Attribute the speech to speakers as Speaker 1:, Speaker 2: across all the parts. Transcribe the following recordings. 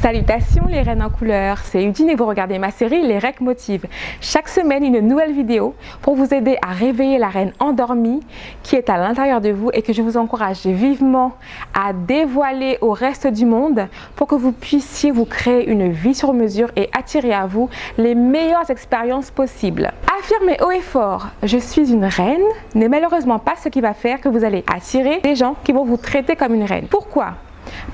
Speaker 1: Salutations les reines en couleur, c'est Udine et vous regardez ma série Les Rec Motive. Chaque semaine une nouvelle vidéo pour vous aider à réveiller la reine endormie qui est à l'intérieur de vous et que je vous encourage vivement à dévoiler au reste du monde pour que vous puissiez vous créer une vie sur mesure et attirer à vous les meilleures expériences possibles. Affirmer haut et fort, je suis une reine n'est malheureusement pas ce qui va faire que vous allez attirer des gens qui vont vous traiter comme une reine. Pourquoi ?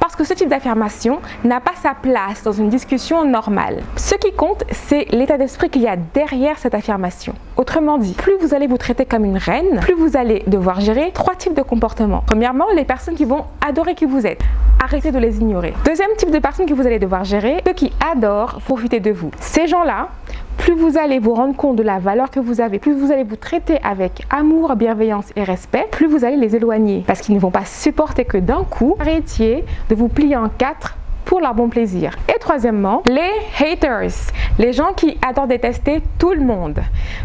Speaker 1: Parce que ce type d'affirmation n'a pas sa place dans une discussion normale. Ce qui compte, c'est l'état d'esprit qu'il y a derrière cette affirmation. Autrement dit, plus vous allez vous traiter comme une reine, plus vous allez devoir gérer 3 types de comportements. Premièrement, les personnes qui vont adorer qui vous êtes. Arrêtez de les ignorer. Deuxième type de personnes que vous allez devoir gérer, ceux qui adorent profiter de vous. Ces gens-là, plus vous allez vous rendre compte de la valeur que vous avez, plus vous allez vous traiter avec amour, bienveillance et respect, plus vous allez les éloigner. Parce qu'ils ne vont pas supporter que d'un coup, arrêtiez de vous plier en 4 pour leur bon plaisir. Et troisièmement, les haters, les gens qui adorent détester tout le monde.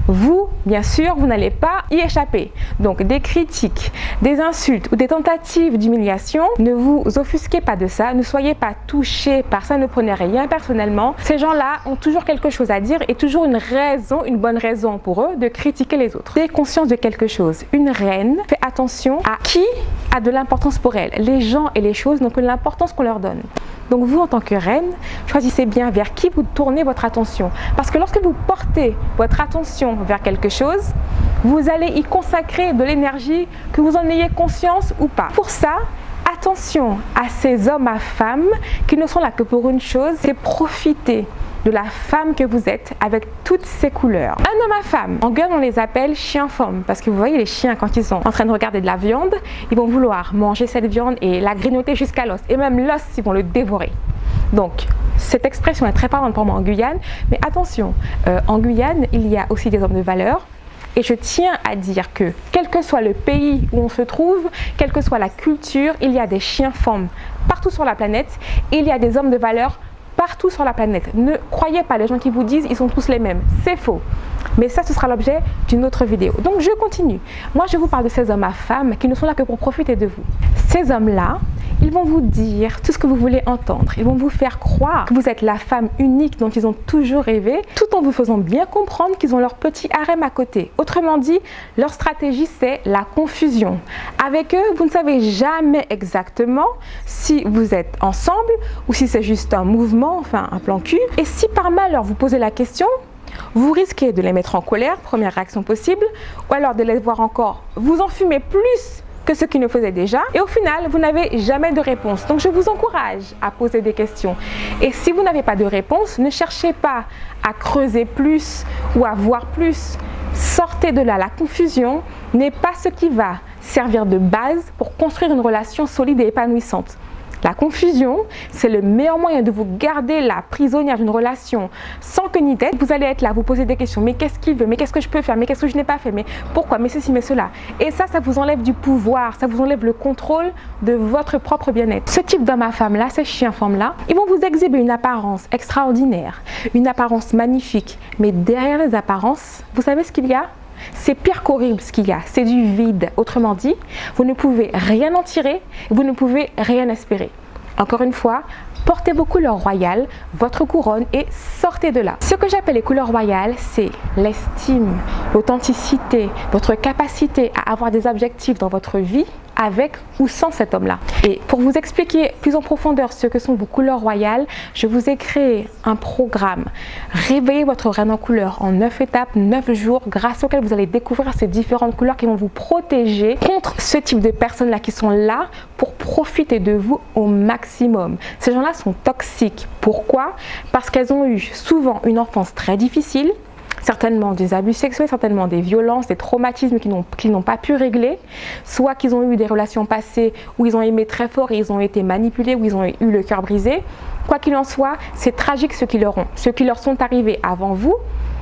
Speaker 1: Vous, bien sûr, vous n'allez pas y échapper. Donc des critiques, des insultes ou des tentatives d'humiliation, ne vous offusquez pas de ça, ne soyez pas touchés par ça, ne prenez rien personnellement. Ces gens-là ont toujours quelque chose à dire et toujours une raison, une bonne raison pour eux de critiquer les autres. Ayez conscience de quelque chose. Une reine fait attention à qui a de l'importance pour elle. Les gens et les choses n'ont que l'importance qu'on leur donne. Donc vous, en tant que reine, choisissez bien vers qui vous tournez votre attention. Parce que lorsque vous portez votre attention vers quelque chose, vous allez y consacrer de l'énergie, que vous en ayez conscience ou pas. Pour ça, attention à ces hommes à femmes qui ne sont là que pour une chose, c'est profiter de la femme que vous êtes avec toutes ses couleurs. Un homme à femme, en Guyane on les appelle chiens-femmes parce que vous voyez les chiens quand ils sont en train de regarder de la viande, ils vont vouloir manger cette viande et la grignoter jusqu'à l'os et même l'os ils vont le dévorer. Donc cette expression est très parlante pour moi en Guyane, mais attention, en Guyane il y a aussi des hommes de valeur. Et je tiens à dire que, quel que soit le pays où on se trouve, quelle que soit la culture, il y a des chiens-femmes partout sur la planète et il y a des hommes de valeur partout sur la planète. Ne croyez pas les gens qui vous disent ils sont tous les mêmes. C'est faux. Mais ça, ce sera l'objet d'une autre vidéo. Donc, je continue. Moi, je vous parle de ces hommes à femmes qui ne sont là que pour profiter de vous. Ces hommes-là, ils vont vous dire tout ce que vous voulez entendre. Ils vont vous faire croire que vous êtes la femme unique dont ils ont toujours rêvé, tout en vous faisant bien comprendre qu'ils ont leur petit harem à côté. Autrement dit, leur stratégie, c'est la confusion. Avec eux, vous ne savez jamais exactement si vous êtes ensemble ou si c'est juste un mouvement, enfin un plan cul. Et si par malheur vous posez la question, vous risquez de les mettre en colère, première réaction possible, ou alors de les voir encore vous enfumer plus que ce qu'ils ne faisaient déjà. Et au final, vous n'avez jamais de réponse. Donc, je vous encourage à poser des questions. Et si vous n'avez pas de réponse, ne cherchez pas à creuser plus ou à voir plus. Sortez de là. La confusion n'est pas ce qui va servir de base pour construire une relation solide et épanouissante. La confusion, c'est le meilleur moyen de vous garder là, prisonnière d'une relation, sans queue ni tête. Vous allez être là, vous poser des questions. Mais qu'est-ce qu'il veut? Mais qu'est-ce que je peux faire? Mais qu'est-ce que je n'ai pas fait? Mais pourquoi? Mais ceci, mais cela. Et ça vous enlève du pouvoir, ça vous enlève le contrôle de votre propre bien-être. Ce type d'homme à femme là, ces chiens-femmes là, ils vont vous exhiber une apparence extraordinaire, une apparence magnifique. Mais derrière les apparences, vous savez ce qu'il y a? C'est pire qu'horrible ce qu'il y a, c'est du vide. Autrement dit, vous ne pouvez rien en tirer, vous ne pouvez rien espérer. Encore une fois, portez vos couleurs royales, votre couronne et sortez de là. Ce que j'appelle les couleurs royales, c'est l'estime, l'authenticité, votre capacité à avoir des objectifs dans votre vie avec ou sans cet homme-là. Et pour vous expliquer plus en profondeur ce que sont vos couleurs royales, je vous ai créé un programme. Réveillez votre reine en couleur en 9 étapes, 9 jours, grâce auquel vous allez découvrir ces différentes couleurs qui vont vous protéger contre ce type de personnes-là qui sont là pour profiter de vous au maximum. Ces gens-là sont toxiques. Pourquoi? Parce qu'elles ont eu souvent une enfance très difficile, certainement des abus sexuels, certainement des violences, des traumatismes qu'ils n'ont pas pu régler, soit qu'ils ont eu des relations passées où ils ont aimé très fort et ils ont été manipulés, où ils ont eu le cœur brisé. Quoi qu'il en soit, c'est tragique ce qui leur sont arrivés avant vous.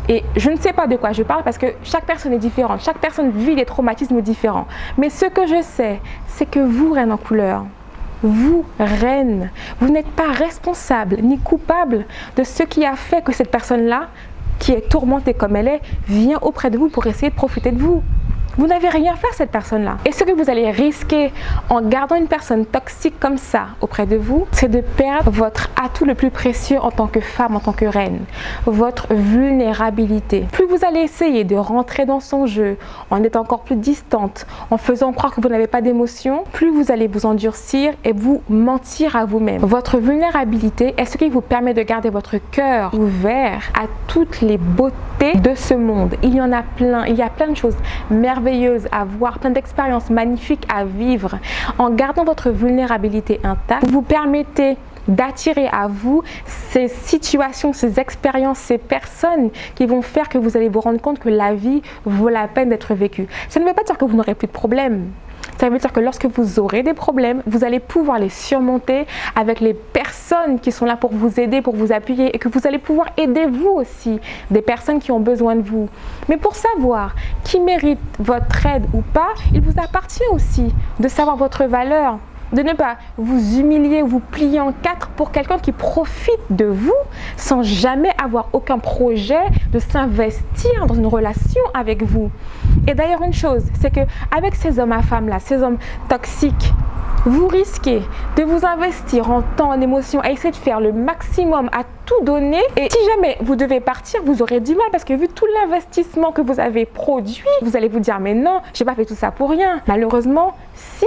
Speaker 1: Et je ne sais pas de quoi je parle parce que chaque personne est différente, chaque personne vit des traumatismes différents. Mais ce que je sais, c'est que vous, reine en couleur, vous, reine, vous n'êtes pas responsable ni coupable de ce qui a fait que cette personne-là, qui est tourmentée comme elle est, vient auprès de vous pour essayer de profiter de vous. Vous n'avez rien fait à cette personne-là. Et ce que vous allez risquer en gardant une personne toxique comme ça auprès de vous, c'est de perdre votre atout le plus précieux en tant que femme, en tant que reine, votre vulnérabilité. Plus vous allez essayer de rentrer dans son jeu, en étant encore plus distante, en faisant croire que vous n'avez pas d'émotion, plus vous allez vous endurcir et vous mentir à vous-même. Votre vulnérabilité est ce qui vous permet de garder votre cœur ouvert à toutes les beautés de ce monde. Il y en a plein, il y a plein de choses merveilleuses à voir, plein d'expériences magnifiques à vivre. En gardant votre vulnérabilité intacte, vous permettez d'attirer à vous ces situations, ces expériences, ces personnes qui vont faire que vous allez vous rendre compte que la vie vaut la peine d'être vécue. Ça ne veut pas dire que vous n'aurez plus de problèmes. Ça veut dire que lorsque vous aurez des problèmes, vous allez pouvoir les surmonter avec les personnes qui sont là pour vous aider, pour vous appuyer, et que vous allez pouvoir aider vous aussi, des personnes qui ont besoin de vous. Mais pour savoir qui mérite votre aide ou pas, il vous appartient aussi de savoir votre valeur, de ne pas vous humilier ou vous plier en quatre pour quelqu'un qui profite de vous sans jamais avoir aucun projet de s'investir dans une relation avec vous. Et d'ailleurs, une chose, c'est que avec ces hommes à femmes là, ces hommes toxiques, vous risquez de vous investir en temps, en émotion, à essayer de faire le maximum, à tout donner. Et si jamais vous devez partir, vous aurez du mal parce que vu tout l'investissement que vous avez produit, vous allez vous dire mais non, j'ai pas fait tout ça pour rien. Malheureusement, si.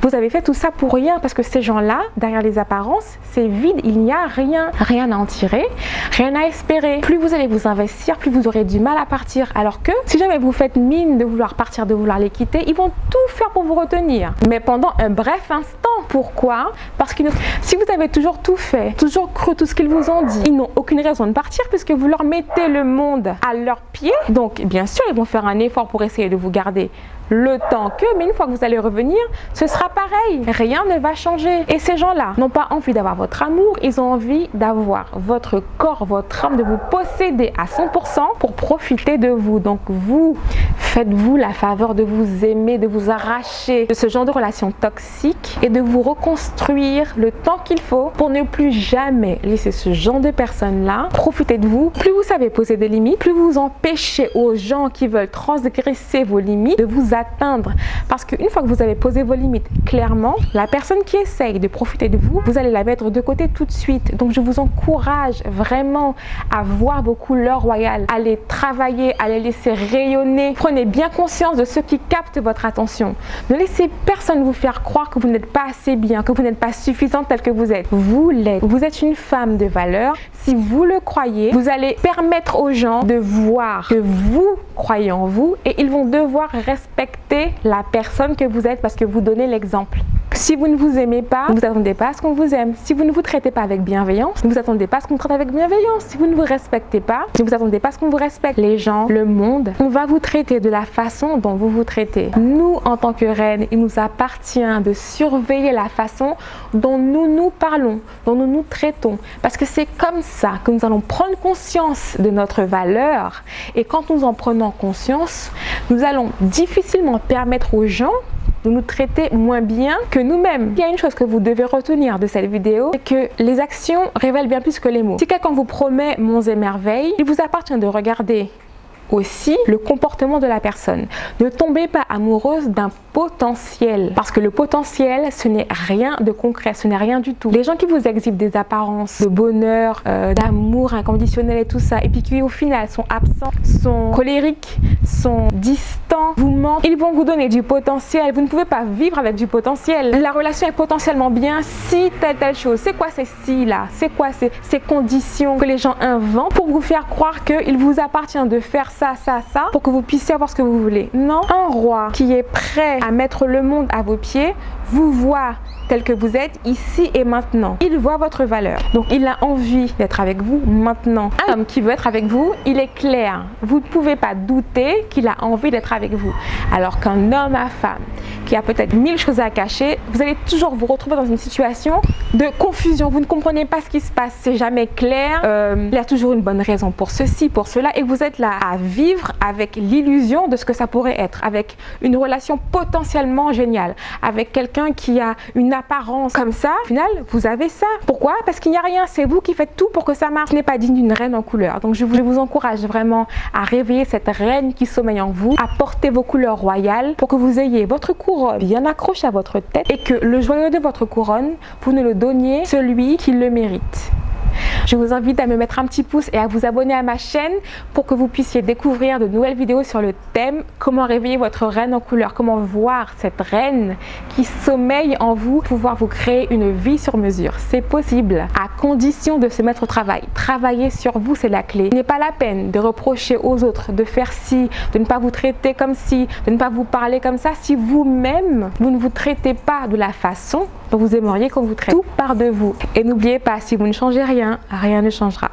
Speaker 1: Vous avez fait tout ça pour rien parce que ces gens-là, derrière les apparences, c'est vide, il n'y a rien. Rien à en tirer, rien à espérer. Plus vous allez vous investir, plus vous aurez du mal à partir. Alors que si jamais vous faites mine de vouloir partir, de vouloir les quitter, ils vont tout faire pour vous retenir. Mais pendant un bref instant. Pourquoi? Parce que si vous avez toujours tout fait, toujours cru tout ce qu'ils vous ont dit, ils n'ont aucune raison de partir puisque vous leur mettez le monde à leurs pieds. Donc bien sûr, ils vont faire un effort pour essayer de vous garder le temps que, mais une fois que vous allez revenir, ce sera pareil. Rien ne va changer. Et ces gens-là n'ont pas envie d'avoir votre amour, ils ont envie d'avoir votre corps, votre âme, de vous posséder à 100% pour profiter de vous. Donc vous, faites-vous la faveur de vous aimer, de vous arracher de ce genre de relations toxiques et de vous reconstruire le temps qu'il faut pour ne plus jamais laisser ce genre de personnes-là profiter de vous. Plus vous savez poser des limites, plus vous empêchez aux gens qui veulent transgresser vos limites de vous atteindre. Parce qu'une fois que vous avez posé vos limites clairement, la personne qui essaye de profiter de vous, vous allez la mettre de côté tout de suite. Donc je vous encourage vraiment à voir vos couleurs royales, à les travailler, à les laisser rayonner. Prenez bien conscience de ceux qui captent votre attention. Ne laissez personne vous faire croire que vous n'êtes pas assez bien, que vous n'êtes pas suffisante telle que vous êtes. Vous l'êtes. Vous êtes une femme de valeur. Si vous le croyez, vous allez permettre aux gens de voir que vous croyez en vous et ils vont devoir respecter la personne que vous êtes parce que vous donnez l'exemple. Si vous ne vous aimez pas, ne vous attendez pas à ce qu'on vous aime. Si vous ne vous traitez pas avec bienveillance, ne vous attendez pas à ce qu'on vous traite avec bienveillance. Si vous ne vous respectez pas, ne vous attendez pas à ce qu'on vous respecte. Les gens, le monde, on va vous traiter de la façon dont vous vous traitez. Nous, en tant que reines, il nous appartient de surveiller la façon dont nous nous parlons, dont nous nous traitons. Parce que c'est comme ça que nous allons prendre conscience de notre valeur. Et quand nous en prenons conscience, nous allons difficilement permettre aux gens de nous traiter moins bien que nous-mêmes. Il y a une chose que vous devez retenir de cette vidéo, c'est que les actions révèlent bien plus que les mots. Si quelqu'un vous promet monts et merveilles, il vous appartient de regarder aussi le comportement de la personne. Ne tombez pas amoureuse d'un potentiel parce que le potentiel, ce n'est rien de concret, ce n'est rien du tout. Les gens qui vous exhibent des apparences de bonheur, d'amour inconditionnel et tout ça, et puis qui au final sont absents, sont colériques, sont distants, vous mentent, ils vont vous donner du potentiel. Vous ne pouvez pas vivre avec du potentiel. La relation est potentiellement bien si telle chose. C'est quoi ces si là? C'est quoi ces conditions que les gens inventent pour vous faire croire qu'il vous appartient de faire ça pour que vous puissiez avoir ce que vous voulez? Non. Un roi qui est prêt à mettre le monde à vos pieds vous voit tel que vous êtes ici et maintenant. Il voit votre valeur. Donc il a envie d'être avec vous maintenant. Un homme qui veut être avec vous, il est clair. Vous ne pouvez pas douter qu'il a envie d'être avec vous. Alors qu'un homme à femme qui a peut-être 1000 choses à cacher, vous allez toujours vous retrouver dans une situation de confusion. Vous ne comprenez pas ce qui se passe. C'est jamais clair. Il y a toujours une bonne raison pour ceci, pour cela. Et vous êtes là à vivre avec l'illusion de ce que ça pourrait être. Avec une relation potentiellement géniale. Avec quelqu'un quelqu'un qui a une apparence comme ça, au final, vous avez ça. Pourquoi? Parce qu'il n'y a rien, c'est vous qui faites tout pour que ça marche. Ce n'est pas digne d'une reine en couleur. Donc je vous encourage vraiment à réveiller cette reine qui sommeille en vous, à porter vos couleurs royales pour que vous ayez votre couronne bien accrochée à votre tête et que le joyau de votre couronne, vous ne le donniez celui qui le mérite. Je vous invite à me mettre un petit pouce et à vous abonner à ma chaîne pour que vous puissiez découvrir de nouvelles vidéos sur le thème comment réveiller votre reine en couleur, comment voir cette reine qui sommeille en vous, pouvoir vous créer une vie sur mesure. C'est possible à condition de se mettre au travail. Travailler sur vous, c'est la clé. Il n'est pas la peine de reprocher aux autres de faire ci, de ne pas vous traiter comme ci, de ne pas vous parler comme ça si vous-même, vous ne vous traitez pas de la façon dont vous aimeriez qu'on vous traite. Tout part de vous. Et n'oubliez pas, si vous ne changez rien, rien ne changera.